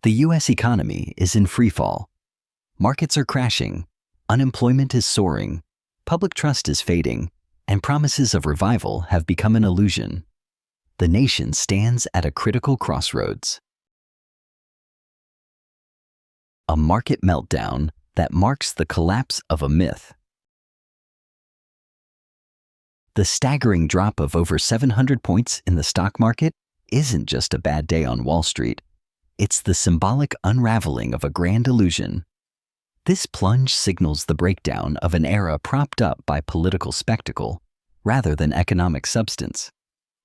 The U.S. economy is in freefall. Markets are crashing, unemployment is soaring, public trust is fading, and promises of revival have become an illusion. The nation stands at a critical crossroads. A market meltdown that marks the collapse of a myth. The staggering drop of over 700 points in the stock market isn't just a bad day on Wall Street. It's the symbolic unraveling of a grand illusion. This plunge signals the breakdown of an era propped up by political spectacle rather than economic substance.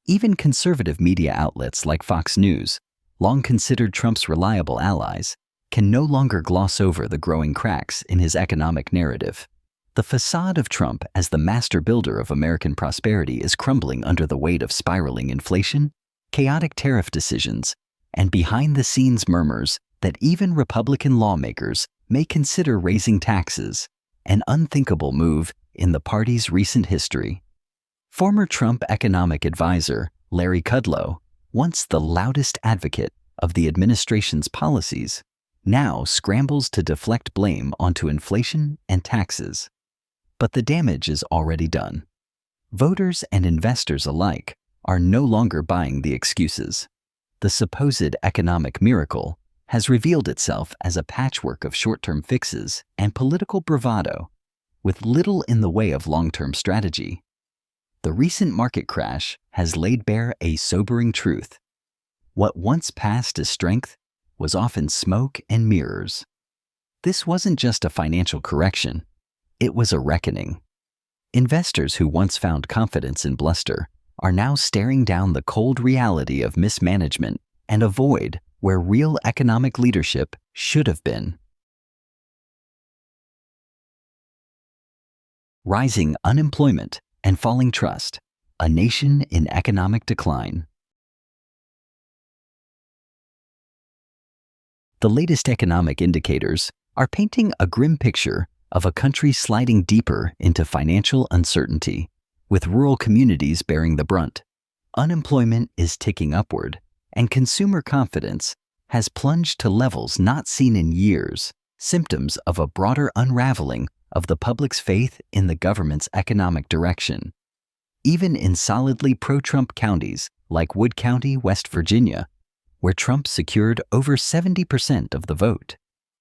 Even conservative media outlets like Fox News, long considered Trump's reliable allies, can no longer gloss over the growing cracks in his economic narrative. The facade of Trump as the master builder of American prosperity is crumbling under the weight of spiraling inflation, chaotic tariff decisions, and behind-the-scenes murmurs that even Republican lawmakers may consider raising taxes, an unthinkable move in the party's recent history. Former Trump economic advisor Larry Kudlow, once the loudest advocate of the administration's policies, now scrambles to deflect blame onto inflation and taxes. But the damage is already done. Voters and investors alike are no longer buying the excuses. The supposed economic miracle has revealed itself as a patchwork of short-term fixes and political bravado, with little in the way of long-term strategy. The recent market crash has laid bare a sobering truth. What once passed as strength was often smoke and mirrors. This wasn't just a financial correction, it was a reckoning. Investors who once found confidence in bluster are now staring down the cold reality of mismanagement and a void where real economic leadership should have been. Rising unemployment and falling trust, a nation in economic decline. The latest economic indicators are painting a grim picture of a country sliding deeper into financial uncertainty, with rural communities bearing the brunt. Unemployment is ticking upward, and consumer confidence has plunged to levels not seen in years, symptoms of a broader unraveling of the public's faith in the government's economic direction. Even in solidly pro-Trump counties like Wood County, West Virginia, where Trump secured over 70% of the vote,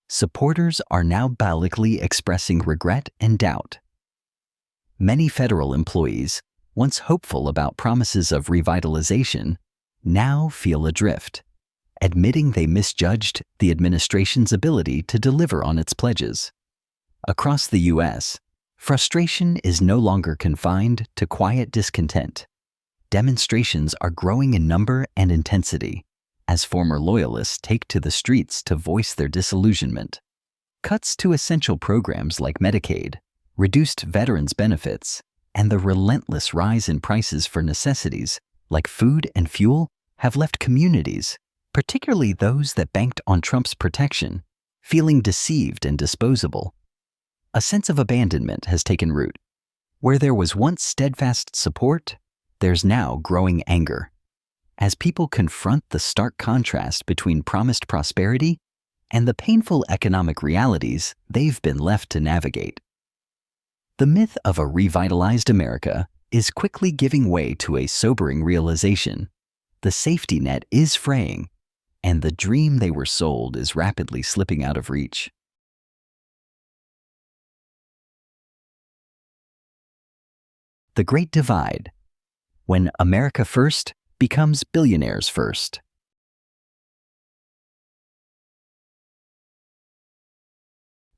supporters are now publicly expressing regret and doubt. Many federal employees, once hopeful about promises of revitalization, now feel adrift, admitting they misjudged the administration's ability to deliver on its pledges. Across the U.S., frustration is no longer confined to quiet discontent. Demonstrations are growing in number and intensity as former loyalists take to the streets to voice their disillusionment. Cuts to essential programs like Medicaid, reduced veterans' benefits, and the relentless rise in prices for necessities like food and fuel have left communities, particularly those that banked on Trump's protection, feeling deceived and disposable. A sense of abandonment has taken root. Where there was once steadfast support, there's now growing anger, as people confront the stark contrast between promised prosperity and the painful economic realities they've been left to navigate. The myth of a revitalized America is quickly giving way to a sobering realization. The safety net is fraying, and the dream they were sold is rapidly slipping out of reach. The Great Divide, when America First becomes billionaires first.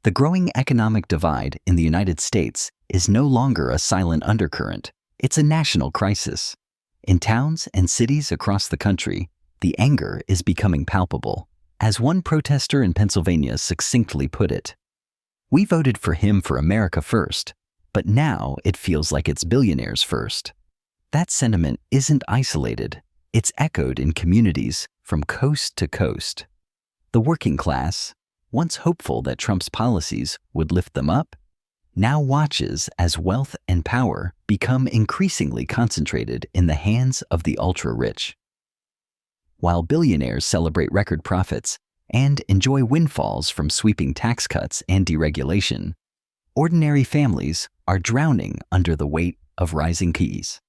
The growing economic divide in the United States is no longer a silent undercurrent, it's a national crisis. In towns and cities across the country, the anger is becoming palpable. As one protester in Pennsylvania succinctly put it, "We voted for him for America first, but now it feels like it's billionaires first." That sentiment isn't isolated, it's echoed in communities from coast to coast. The working class, once hopeful that Trump's policies would lift them up, now watches as wealth and power become increasingly concentrated in the hands of the ultra-rich. While billionaires celebrate record profits and enjoy windfalls from sweeping tax cuts and deregulation, ordinary families are drowning under the weight of rising fees.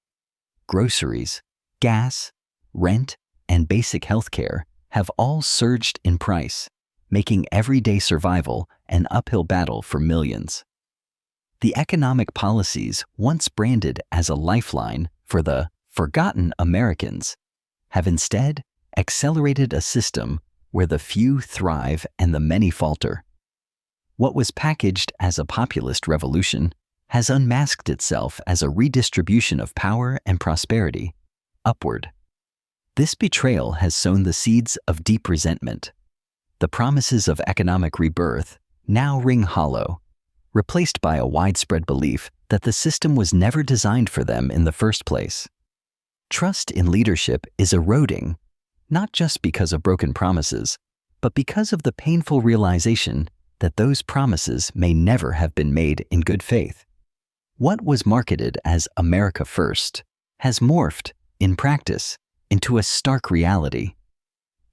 Groceries, gas, rent, and basic health care have all surged in price, making everyday survival an uphill battle for millions. The economic policies once branded as a lifeline for the forgotten Americans have instead accelerated a system where the few thrive and the many falter. What was packaged as a populist revolution has unmasked itself as a redistribution of power and prosperity upward. This betrayal has sown the seeds of deep resentment. The promises of economic rebirth now ring hollow, replaced by a widespread belief that the system was never designed for them in the first place. Trust in leadership is eroding, not just because of broken promises, but because of the painful realization that those promises may never have been made in good faith. What was marketed as America First has morphed, in practice, into a stark reality.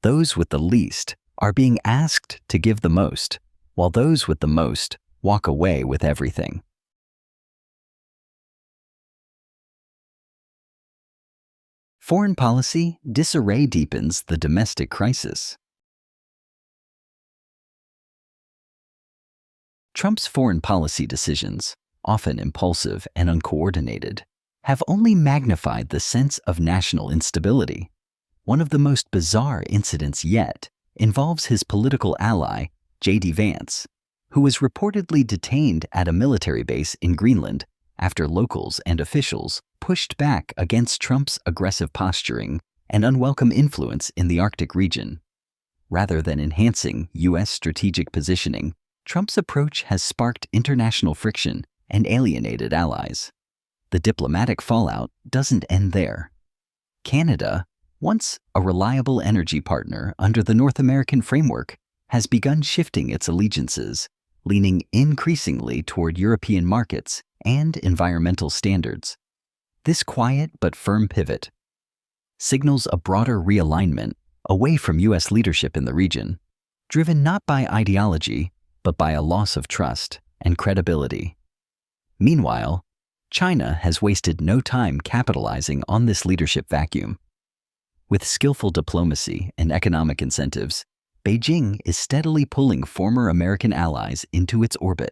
Those with the least are being asked to give the most, while those with the most walk away with everything. Foreign policy disarray deepens the domestic crisis. Trump's foreign policy decisions, often impulsive and uncoordinated, have only magnified the sense of national instability. One of the most bizarre incidents yet involves his political ally, J.D. Vance, who was reportedly detained at a military base in Greenland after locals and officials pushed back against Trump's aggressive posturing and unwelcome influence in the Arctic region. Rather than enhancing U.S. strategic positioning, Trump's approach has sparked international friction and alienated allies. The diplomatic fallout doesn't end there. Canada, once a reliable energy partner under the North American framework, has begun shifting its allegiances, leaning increasingly toward European markets and environmental standards. This quiet but firm pivot signals a broader realignment away from U.S. leadership in the region, driven not by ideology, but by a loss of trust and credibility. Meanwhile, China has wasted no time capitalizing on this leadership vacuum. With skillful diplomacy and economic incentives, Beijing is steadily pulling former American allies into its orbit.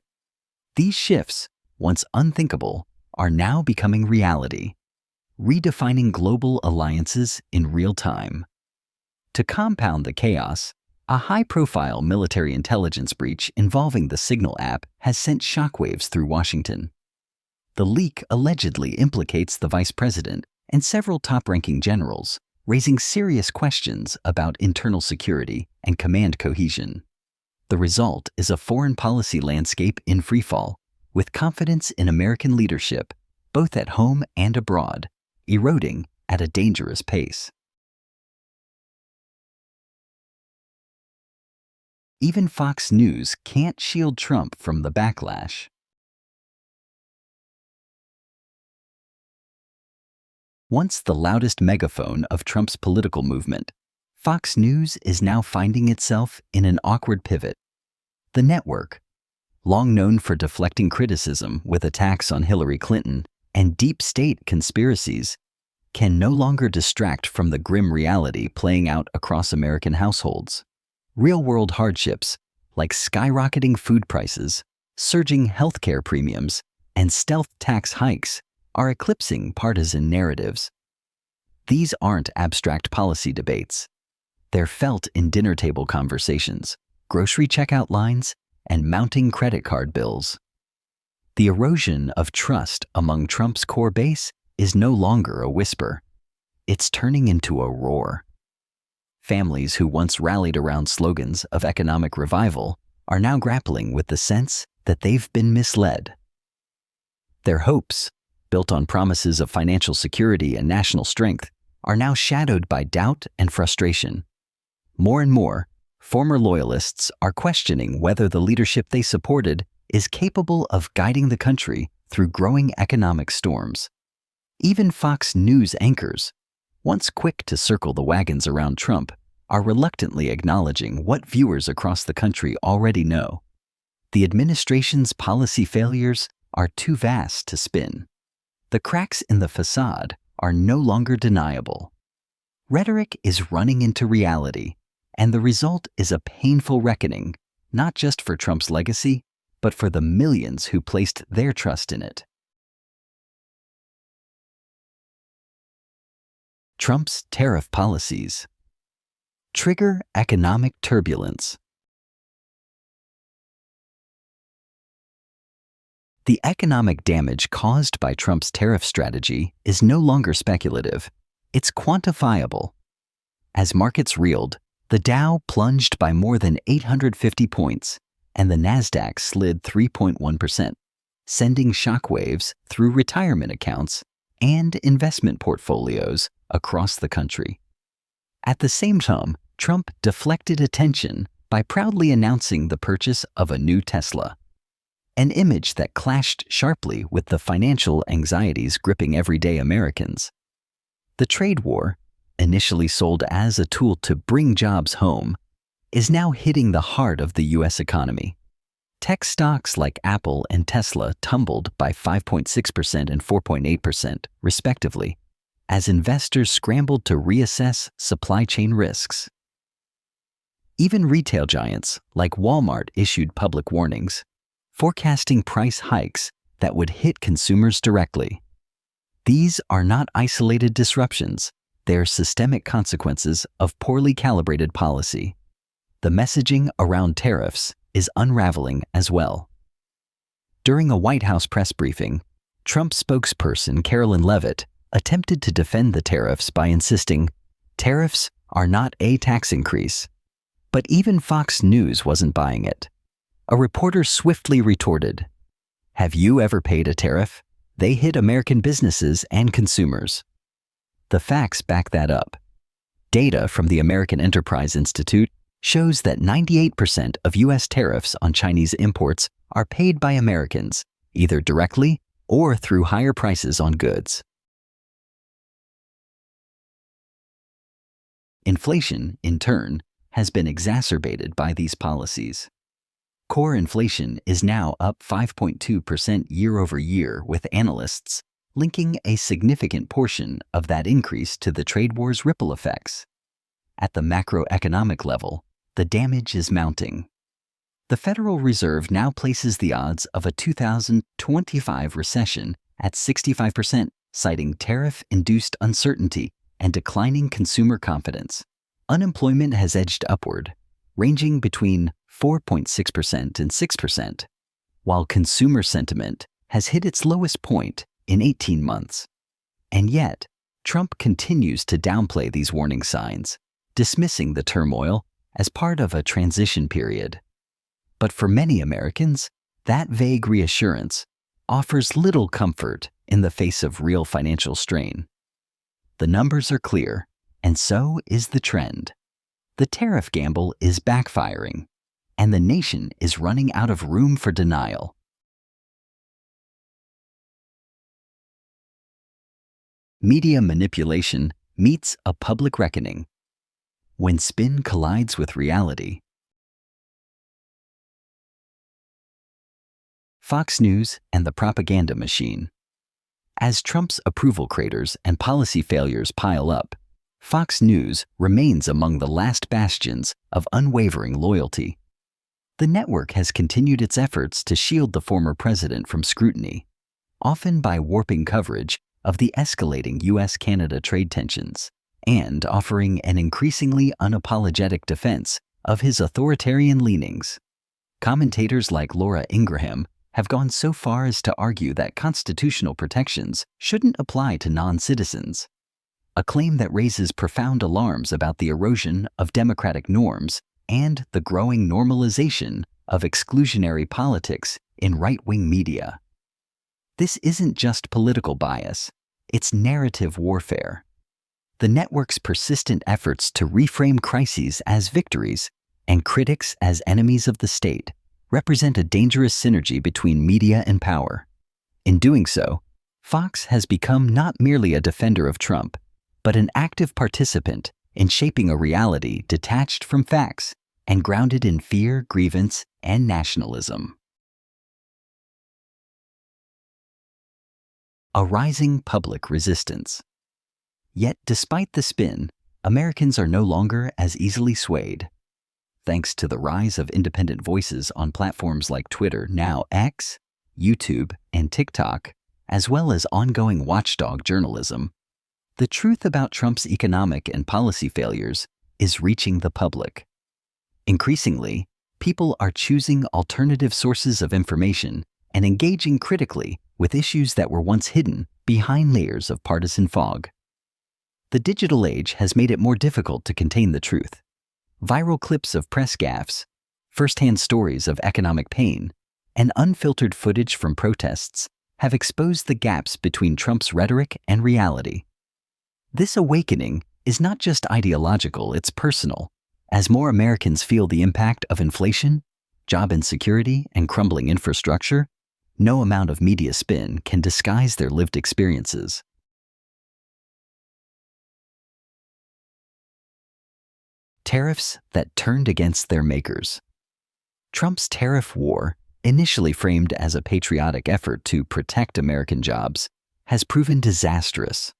These shifts, once unthinkable, are now becoming reality, redefining global alliances in real time. To compound the chaos, a high-profile military intelligence breach involving the Signal app has sent shockwaves through Washington. The leak allegedly implicates the vice president and several top-ranking generals, raising serious questions about internal security and command cohesion. The result is a foreign policy landscape in freefall, with confidence in American leadership, both at home and abroad, eroding at a dangerous pace. Even Fox News can't shield Trump from the backlash. Once the loudest megaphone of Trump's political movement, Fox News is now finding itself in an awkward pivot. The network, long known for deflecting criticism with attacks on Hillary Clinton and deep state conspiracies, can no longer distract from the grim reality playing out across American households. Real-world hardships, like skyrocketing food prices, surging healthcare premiums, and stealth tax hikes, are eclipsing partisan narratives. These aren't abstract policy debates. They're felt in dinner table conversations, grocery checkout lines, and mounting credit card bills. The erosion of trust among Trump's core base is no longer a whisper. It's turning into a roar. Families who once rallied around slogans of economic revival are now grappling with the sense that they've been misled. Their hopes, built on promises of financial security and national strength, are now shadowed by doubt and frustration. More and more, former loyalists are questioning whether the leadership they supported is capable of guiding the country through growing economic storms. Even Fox News anchors, once quick to circle the wagons around Trump, are reluctantly acknowledging what viewers across the country already know. The administration's policy failures are too vast to spin. The cracks in the facade are no longer deniable. Rhetoric is running into reality, and the result is a painful reckoning, not just for Trump's legacy, but for the millions who placed their trust in it. Trump's tariff policies trigger economic turbulence. The economic damage caused by Trump's tariff strategy is no longer speculative. It's quantifiable. As markets reeled, the Dow plunged by more than 850 points, and the Nasdaq slid 3.1%, sending shockwaves through retirement accounts and investment portfolios across the country. At the same time, Trump deflected attention by proudly announcing the purchase of a new Tesla, an image that clashed sharply with the financial anxieties gripping everyday Americans. The trade war, initially sold as a tool to bring jobs home, is now hitting the heart of the U.S. economy. Tech stocks like Apple and Tesla tumbled by 5.6% and 4.8%, respectively, as investors scrambled to reassess supply chain risks. Even retail giants like Walmart issued public warnings, forecasting price hikes that would hit consumers directly. These are not isolated disruptions, they're systemic consequences of poorly calibrated policy. The messaging around tariffs is unraveling as well. During a White House press briefing, Trump spokesperson Carolyn Leavitt attempted to defend the tariffs by insisting, "Tariffs are not a tax increase." But even Fox News wasn't buying it. A reporter swiftly retorted, "Have you ever paid a tariff? They hit American businesses and consumers." The facts back that up. Data from the American Enterprise Institute shows that 98% of U.S. tariffs on Chinese imports are paid by Americans, either directly or through higher prices on goods. Inflation, in turn, has been exacerbated by these policies. Core inflation is now up 5.2% year over year, with analysts linking a significant portion of that increase to the trade war's ripple effects. At the macroeconomic level, the damage is mounting. The Federal Reserve now places the odds of a 2025 recession at 65%, citing tariff-induced uncertainty and declining consumer confidence. Unemployment has edged upward, ranging between 4.6% and 6%, while consumer sentiment has hit its lowest point in 18 months. And yet, Trump continues to downplay these warning signs, dismissing the turmoil as part of a transition period. But for many Americans, that vague reassurance offers little comfort in the face of real financial strain. The numbers are clear, and so is the trend. The tariff gamble is backfiring, and the nation is running out of room for denial. Media manipulation meets a public reckoning. When spin collides with reality. Fox News and the propaganda machine. As Trump's approval craters and policy failures pile up, Fox News remains among the last bastions of unwavering loyalty. The network has continued its efforts to shield the former president from scrutiny, often by warping coverage of the escalating U.S.-Canada trade tensions and offering an increasingly unapologetic defense of his authoritarian leanings. Commentators like Laura Ingraham have gone so far as to argue that constitutional protections shouldn't apply to non-citizens, a claim that raises profound alarms about the erosion of democratic norms and the growing normalization of exclusionary politics in right-wing media. This isn't just political bias, it's narrative warfare. The network's persistent efforts to reframe crises as victories and critics as enemies of the state represent a dangerous synergy between media and power. In doing so, Fox has become not merely a defender of Trump, but an active participant in shaping a reality detached from facts and grounded in fear, grievance, and nationalism. A rising public resistance. Yet, despite the spin, Americans are no longer as easily swayed. Thanks to the rise of independent voices on platforms like Twitter, now X, YouTube, and TikTok, as well as ongoing watchdog journalism, the truth about Trump's economic and policy failures is reaching the public. Increasingly, people are choosing alternative sources of information and engaging critically with issues that were once hidden behind layers of partisan fog. The digital age has made it more difficult to contain the truth. Viral clips of press gaffes, first-hand stories of economic pain, and unfiltered footage from protests have exposed the gaps between Trump's rhetoric and reality. This awakening is not just ideological, it's personal, as more Americans feel the impact of inflation, job insecurity, and crumbling infrastructure. No amount of media spin can disguise their lived experiences. Tariffs that turned against their makers. Trump's tariff war, initially framed as a patriotic effort to protect American jobs, has proven disastrous.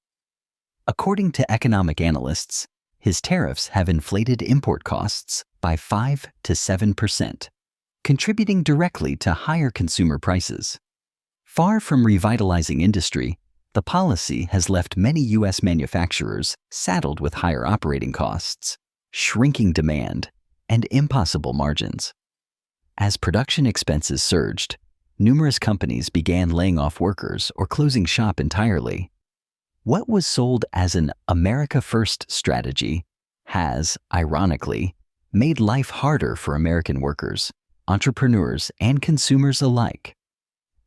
According to economic analysts, his tariffs have inflated import costs by 5 to 7%, contributing directly to higher consumer prices. Far from revitalizing industry, the policy has left many U.S. manufacturers saddled with higher operating costs, shrinking demand, and impossible margins. As production expenses surged, numerous companies began laying off workers or closing shop entirely. What was sold as an America First strategy has, ironically, made life harder for American workers, entrepreneurs, and consumers alike.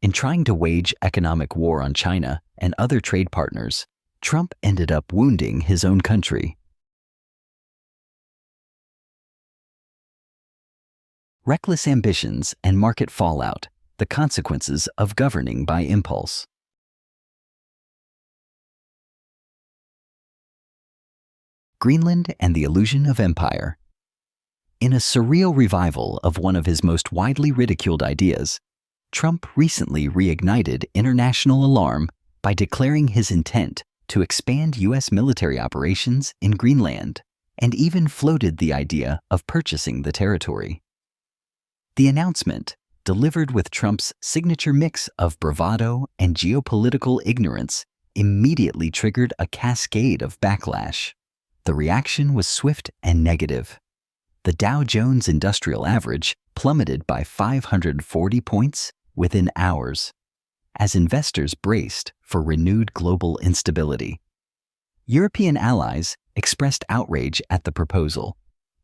In trying to wage economic war on China and other trade partners, Trump ended up wounding his own country. Reckless ambitions and market fallout, the consequences of governing by impulse. Greenland and the Illusion of Empire. In a surreal revival of one of his most widely ridiculed ideas, Trump recently reignited international alarm by declaring his intent to expand U.S. military operations in Greenland, and even floated the idea of purchasing the territory. The announcement, delivered with Trump's signature mix of bravado and geopolitical ignorance, immediately triggered a cascade of backlash. The reaction was swift and negative. The Dow Jones Industrial Average plummeted by 540 points within hours, as investors braced for renewed global instability. European allies expressed outrage at the proposal,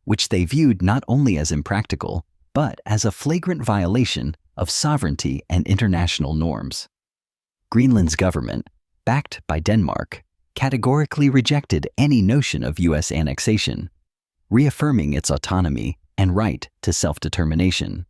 which they viewed not only as impractical, but as a flagrant violation of sovereignty and international norms. Greenland's government, backed by Denmark, categorically rejected any notion of U.S. annexation, reaffirming its autonomy and right to self-determination.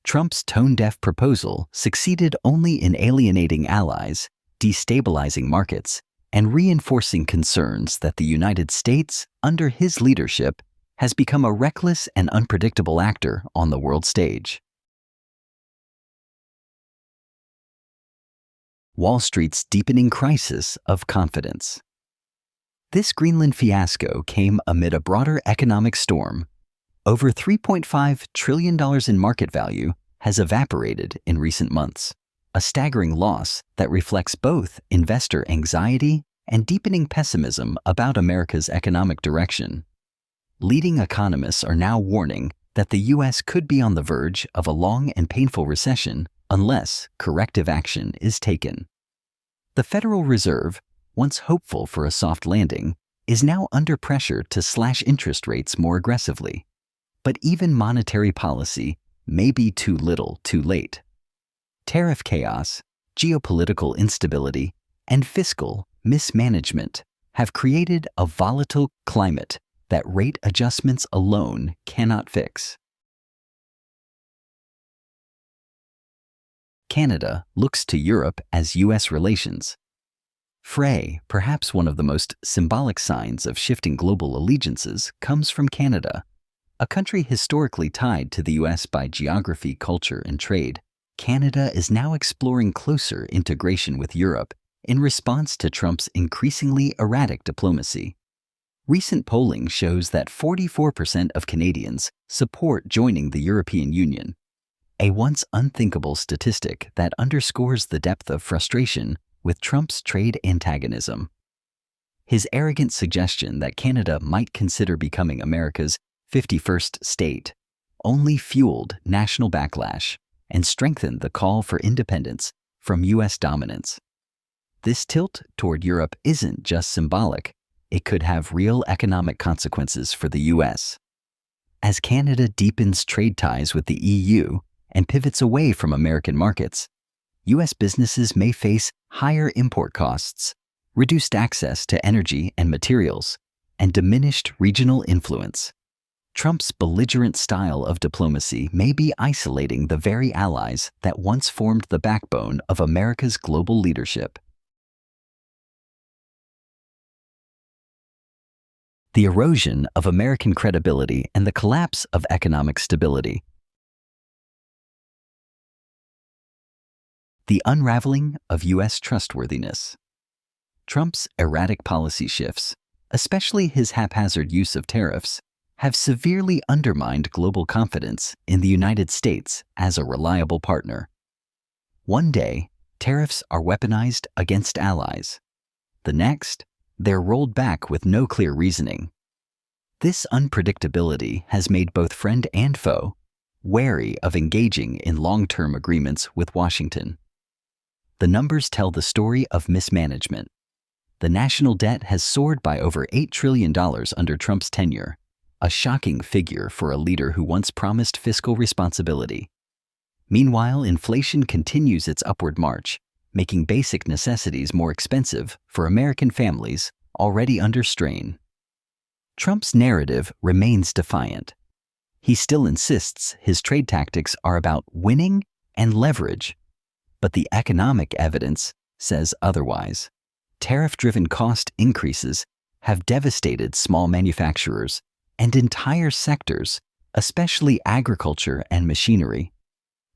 Trump's tone-deaf proposal succeeded only in alienating allies, destabilizing markets, and reinforcing concerns that the United States, under his leadership, has become a reckless and unpredictable actor on the world stage. Wall Street's deepening crisis of confidence. This Greenland fiasco came amid a broader economic storm. Over $3.5 trillion in market value has evaporated in recent months, a staggering loss that reflects both investor anxiety and deepening pessimism about America's economic direction. Leading economists are now warning that the U.S. could be on the verge of a long and painful recession unless corrective action is taken. The Federal Reserve, once hopeful for a soft landing, is now under pressure to slash interest rates more aggressively. But even monetary policy may be too little too late. Tariff chaos, geopolitical instability, and fiscal mismanagement have created a volatile climate that rate adjustments alone cannot fix. Canada looks to Europe as U.S. relations. Fray, perhaps one of the most symbolic signs of shifting global allegiances, comes from Canada. A country historically tied to the U.S. by geography, culture, and trade, Canada is now exploring closer integration with Europe in response to Trump's increasingly erratic diplomacy. Recent polling shows that 44% of Canadians support joining the European Union, a once unthinkable statistic that underscores the depth of frustration with Trump's trade antagonism. His arrogant suggestion that Canada might consider becoming America's 51st state only fueled national backlash and strengthened the call for independence from U.S. dominance. This tilt toward Europe isn't just symbolic, it could have real economic consequences for the U.S. As Canada deepens trade ties with the EU and pivots away from American markets, U.S. businesses may face higher import costs, reduced access to energy and materials, and diminished regional influence. Trump's belligerent style of diplomacy may be isolating the very allies that once formed the backbone of America's global leadership. The erosion of American credibility and the collapse of economic stability. The unraveling of U.S. trustworthiness. Trump's erratic policy shifts, especially his haphazard use of tariffs, have severely undermined global confidence in the United States as a reliable partner. One day, tariffs are weaponized against allies. The next, they're rolled back with no clear reasoning. This unpredictability has made both friend and foe wary of engaging in long-term agreements with Washington. The numbers tell the story of mismanagement. The national debt has soared by over $8 trillion under Trump's tenure, a shocking figure for a leader who once promised fiscal responsibility. Meanwhile, inflation continues its upward march, making basic necessities more expensive for American families already under strain. Trump's narrative remains defiant. He still insists his trade tactics are about winning and leverage, but the economic evidence says otherwise. Tariff-driven cost increases have devastated small manufacturers and entire sectors, especially agriculture and machinery,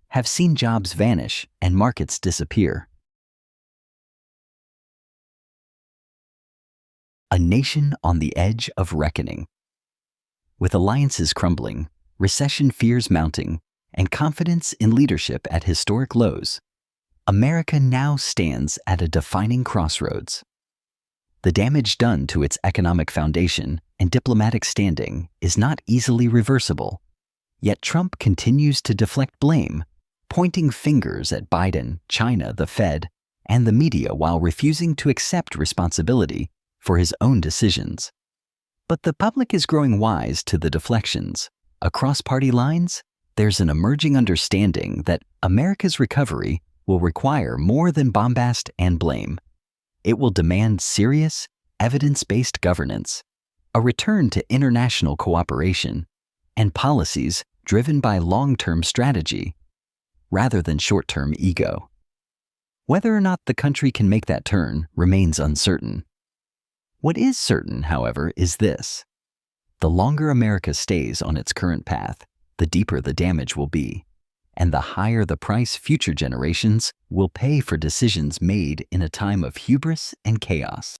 have seen jobs vanish and markets disappear. A nation on the edge of reckoning. With alliances crumbling, recession fears mounting, and confidence in leadership at historic lows, America now stands at a defining crossroads. The damage done to its economic foundation and diplomatic standing is not easily reversible. Yet Trump continues to deflect blame, pointing fingers at Biden, China, the Fed, and the media while refusing to accept responsibility for his own decisions. But the public is growing wise to the deflections. Across party lines, there's an emerging understanding that America's recovery will require more than bombast and blame. It will demand serious, evidence-based governance, a return to international cooperation, and policies driven by long-term strategy rather than short-term ego. Whether or not the country can make that turn remains uncertain. What is certain, however, is this: the longer America stays on its current path, the deeper the damage will be, and the higher the price future generations will pay for decisions made in a time of hubris and chaos.